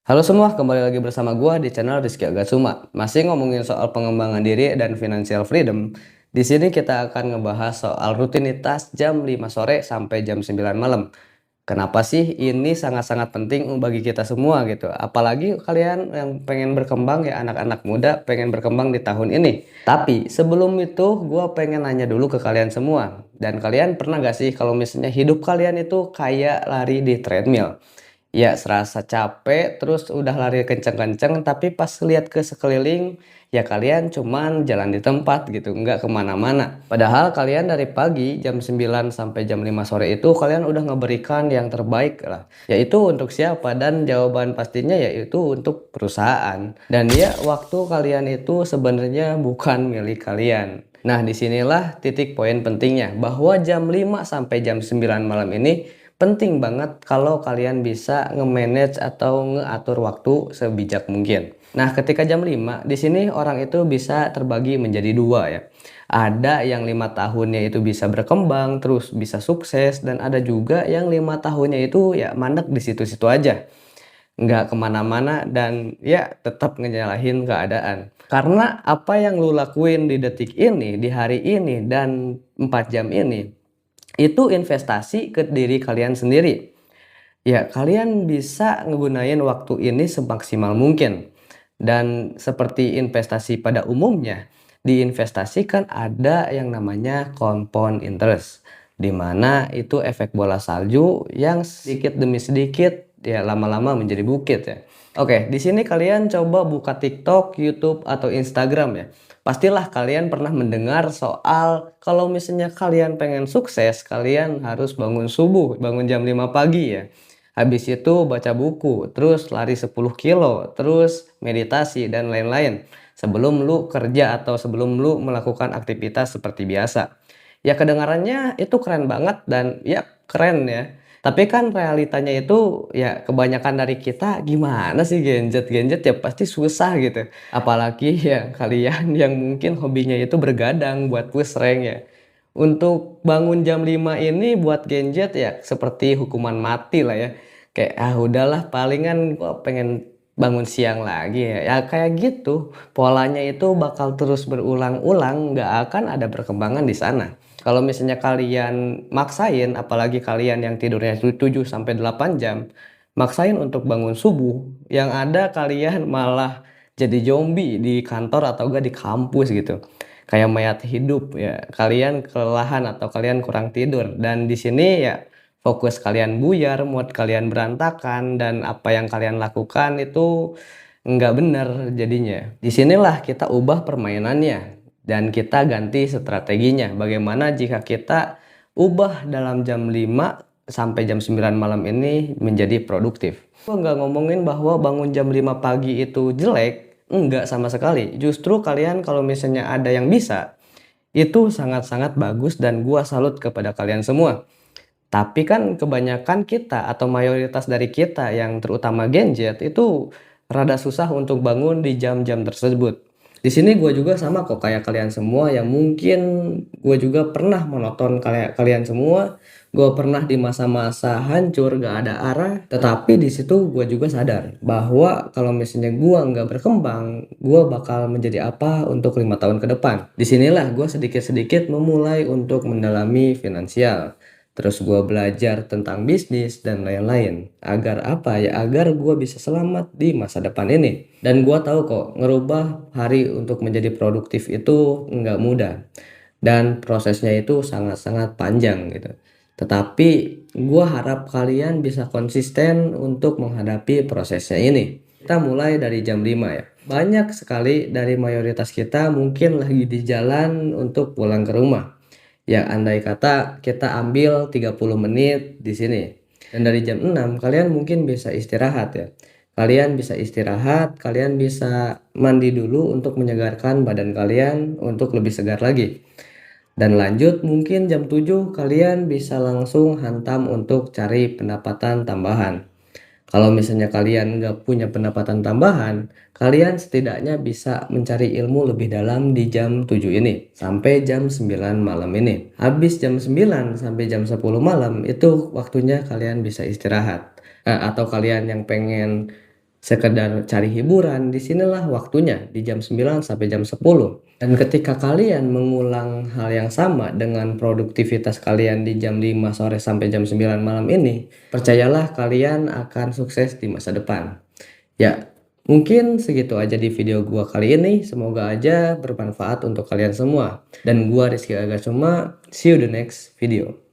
Halo semua, kembali lagi bersama gua di channel Rizky Agasuma. Masih ngomongin soal pengembangan diri dan financial freedom. Di sini kita akan ngebahas soal rutinitas jam 5 sore sampai jam 9 malam. Kenapa sih ini sangat-sangat penting bagi kita semua gitu. Apalagi kalian yang pengen berkembang ya, anak-anak muda pengen berkembang di tahun ini. Tapi sebelum itu gua pengen nanya dulu ke kalian semua. Dan kalian pernah gak sih kalau misalnya hidup kalian itu kayak lari di treadmill? Ya, serasa capek, terus udah lari kenceng-kenceng, tapi pas lihat ke sekeliling, ya kalian cuman jalan di tempat gitu, nggak kemana-mana. Padahal kalian dari pagi jam 9 sampai jam 5 sore itu kalian udah ngeberikan yang terbaik lah. Yaitu untuk siapa? Dan jawaban pastinya yaitu untuk perusahaan. Dan ya, waktu kalian itu sebenarnya bukan milik kalian. Nah, disinilah titik poin pentingnya, bahwa jam 5 sampai jam 9 malam ini penting banget kalau kalian bisa nge-manage atau ngatur waktu sebijak mungkin. Nah, ketika jam 5 di sini orang itu bisa terbagi menjadi dua ya. Ada yang 5 tahunnya itu bisa berkembang, terus bisa sukses, dan ada juga yang 5 tahunnya itu ya mandek di situ-situ aja. Nggak kemana-mana dan ya tetap ngejalanin keadaan. Karena apa yang lu lakuin di detik ini, di hari ini, dan 4 jam ini, itu investasi ke diri kalian sendiri. Ya, kalian bisa ngegunain waktu ini semaksimal mungkin. Dan seperti investasi pada umumnya, di investasi kan ada yang namanya compound interest, di mana itu efek bola salju yang sedikit demi sedikit ya lama-lama menjadi bukit ya. Oke, di sini kalian coba buka TikTok, YouTube, atau Instagram ya. Pastilah kalian pernah mendengar soal kalau misalnya kalian pengen sukses, kalian harus bangun subuh, bangun jam 5 pagi ya. Habis itu baca buku, terus lari 10 kilo, terus meditasi dan lain-lain. Sebelum lu kerja atau sebelum lu melakukan aktivitas seperti biasa. Ya kedengarannya itu keren banget dan ya keren ya. Tapi kan realitanya itu ya kebanyakan dari kita gimana sih genjet-genjet ya pasti susah gitu. Apalagi ya kalian yang mungkin hobinya itu bergadang buat push rank ya. Untuk bangun jam 5 ini buat genjet ya seperti hukuman mati lah ya. Kayak ah udahlah palingan gua pengen bangun siang lagi ya. Ya kayak gitu. Polanya itu bakal terus berulang-ulang, nggak akan ada perkembangan di sana. Kalau misalnya kalian maksain, apalagi kalian yang tidurnya 7 sampai 8 jam, maksain untuk bangun subuh, yang ada kalian malah jadi zombie di kantor atau enggak di kampus gitu. Kayak mayat hidup ya. Kalian kelelahan atau kalian kurang tidur dan di sini ya fokus kalian buyar, mood kalian berantakan dan apa yang kalian lakukan itu nggak bener jadinya. Disinilah kita ubah permainannya dan kita ganti strateginya. Bagaimana jika kita ubah dalam jam 5 sampai jam 9 malam ini menjadi produktif. Gua nggak ngomongin bahwa bangun jam 5 pagi itu jelek, enggak sama sekali. Justru kalian kalau misalnya ada yang bisa, itu sangat-sangat bagus dan gua salut kepada kalian semua. Tapi kan kebanyakan kita atau mayoritas dari kita yang terutama Gen Z itu rada susah untuk bangun di jam-jam tersebut. Di sini gue juga sama kok kayak kalian semua yang mungkin gue juga pernah monoton kayak kalian semua. Gue pernah di masa-masa hancur gak ada arah. Tetapi di situ gue juga sadar bahwa kalau misalnya gue nggak berkembang, gue bakal menjadi apa untuk 5 tahun ke depan. Disinilah gue sedikit-sedikit memulai untuk mendalami finansial. Terus gue belajar tentang bisnis dan lain-lain. Agar apa ya? Agar gue bisa selamat di masa depan ini. Dan gue tahu kok, ngerubah hari untuk menjadi produktif itu nggak mudah. Dan prosesnya itu sangat-sangat panjang gitu. Tetapi gue harap kalian bisa konsisten untuk menghadapi prosesnya ini. Kita mulai dari jam 5 ya. Banyak sekali dari mayoritas kita mungkin lagi di jalan untuk pulang ke rumah. Ya, andai kata kita ambil 30 menit di sini. Dan dari jam 6 kalian mungkin bisa istirahat ya. Kalian bisa istirahat, kalian bisa mandi dulu untuk menyegarkan badan kalian untuk lebih segar lagi. Dan lanjut mungkin jam 7 kalian bisa langsung hantam untuk cari pendapatan tambahan. Kalau misalnya kalian nggak punya pendapatan tambahan, kalian setidaknya bisa mencari ilmu lebih dalam di jam 7 ini sampai jam 9 malam ini. Habis jam 9 sampai jam 10 malam itu waktunya kalian bisa istirahat. Atau kalian yang pengen sekedar cari hiburan, disinilah waktunya di jam 9 sampai jam 10. Dan ketika kalian mengulang hal yang sama dengan produktivitas kalian di jam 5 sore sampai jam 9 malam ini, percayalah kalian akan sukses di masa depan. Ya, mungkin segitu aja di video gua kali ini. Semoga aja bermanfaat untuk kalian semua. Dan gua Rizky Agasuma, see you the next video.